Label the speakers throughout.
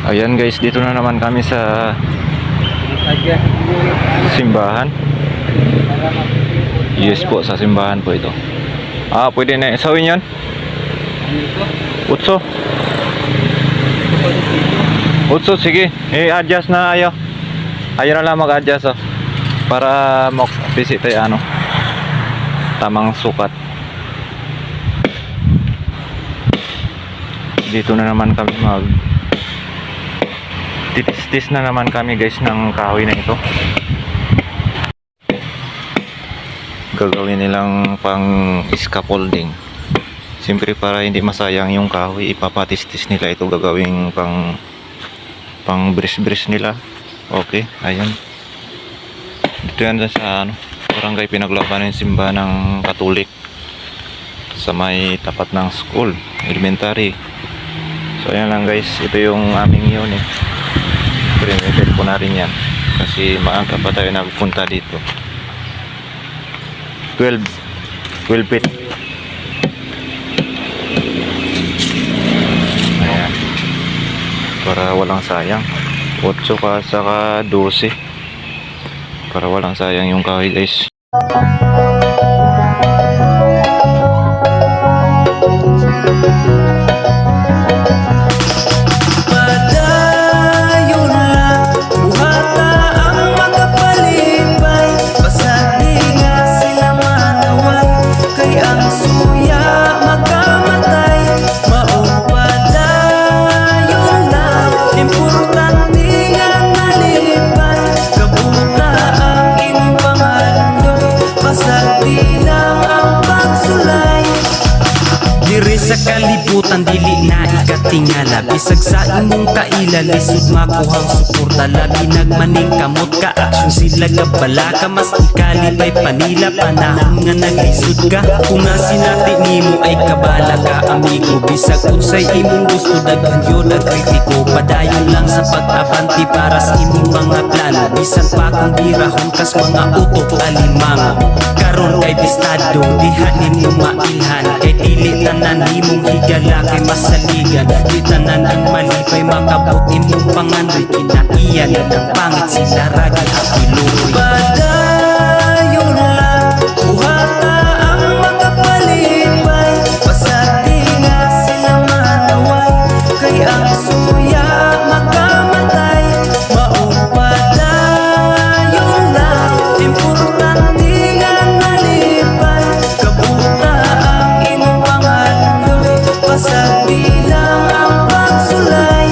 Speaker 1: Ayan guys, dito na naman kami sa simbahan. Yes po, sa simbahan po ito. Pwede na isawin yan. Utso. Utso, sige. I-adjust na ayo. Ayaw na lang mag-adjust para mag-visit tayo tamang sukat. Dito na naman kami titis na naman kami guys ng kahoy na ito. Gagawin nilang pang scaffolding. Siyempre para hindi masayang yung kahoy, ipapatistis nila ito, gagawing pang bris nila. Okay, ayan. Dito yan sa barangay Pinaglaban ng simbahan ng Katolik sa may tapat ng school, elementary. So ayan lang guys, ito yung aming unit. Perimeter ko na rin yan kasi maaga pa tayo nagpunta dito. 12 feet. Ayan, para walang sayang. 8 ka saka 12 para walang sayang yung kahoy guys.
Speaker 2: Sa kalibutan dili na ikatingala, bisag sa imong kaila lisod makuhang suporta. Labi nagmaning kamot ka aksyon sila gabala ka, mas ikalipay panila panahon nga naglisod ka. Kung nga sinati nimo ay kabala ka amigo, bisag unsay imong gusto daghan yun ang kritiko. Padayon lang sa pag-abanti para sa imong mga plano, bisan pa kung birahon kas mga utok alimango. Karon kay bistado diha ninyo mailhan, kay dili tanan imong higala kay masaligan. Di tanan ang malipay makabot imong pangandoy, kinaiyan ang pangit sila ragi hapiluoy. Padayon lang buhata ang makapalipay, pasati nga sila manaway, kay ang suya makamatay. Maong padayon lang, importante nga nalipay, kabuta ang imong pangandoy, pasati lang ang pagsulay.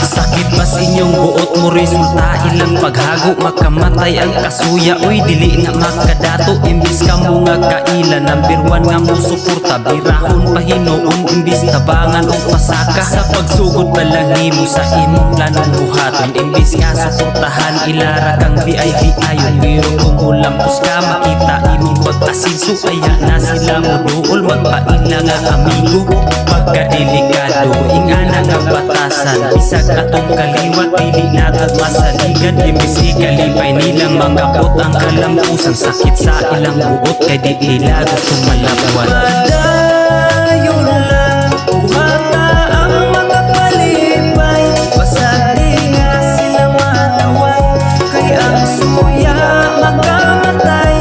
Speaker 2: Sakit ba sa inyong buot mo resulta, ilang paghago makamatay ang kasuya. Uy dili na makadato imbis ka mo nga kaila. Number 1 nga mo suporta, birahon pahinoon imbis tabangan o pasaka. Sa pagsugod pa lang nimo sa imong planong buhaton, imbis nga suportahan ilara kang VIP ayon. Pero kung ulampos ka makita imong pag-asinso, aya na sila mo duol magpaila nga amigo. Pagkadelikado ingana nga batasan, bisag atong kaliwat dili natag masaligan. Imbis ikalipay nilang makabot ang kalampusan, sakit sa ilang buot kay di nila gusto malabuan. Padayon lang buhata ang makapalipay, pasati nga sila manaway, kay ang suya makamatay.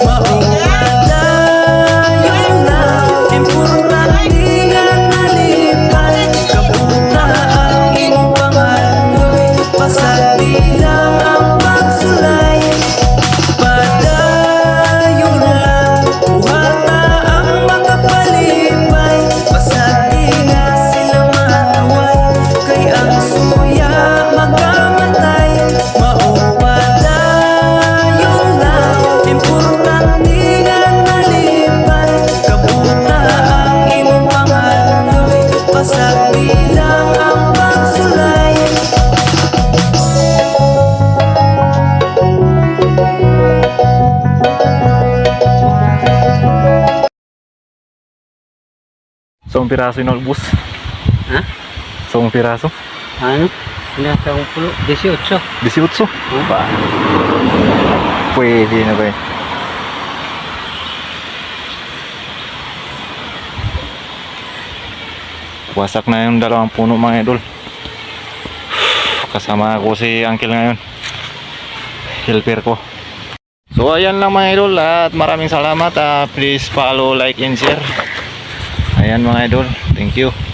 Speaker 2: Maong padayon lang, importante nga nalipay, kabuta ang imong pangandoy, pasati lang ang pagsulay. Padayon lang buhata ang makapalipay, pasati nga sila manaway, kay ang suya makamatay. Maong padayon lang, importante nga nalipay, kabuta ang imong pangandoy, pasati lang ang pagsulay.
Speaker 1: So piraso inolbus.
Speaker 3: Ha?
Speaker 1: So piraso
Speaker 3: Ano? Nasa 18.
Speaker 1: 18 ba? Pwede na ba eh. Wasak na yung dalawang puno mga idol. Kasama ko si Uncle ngayon. Helper ko. So ayan lang mga idol at maraming salamat. Please follow, like and share. Ayan mga idol. Thank you.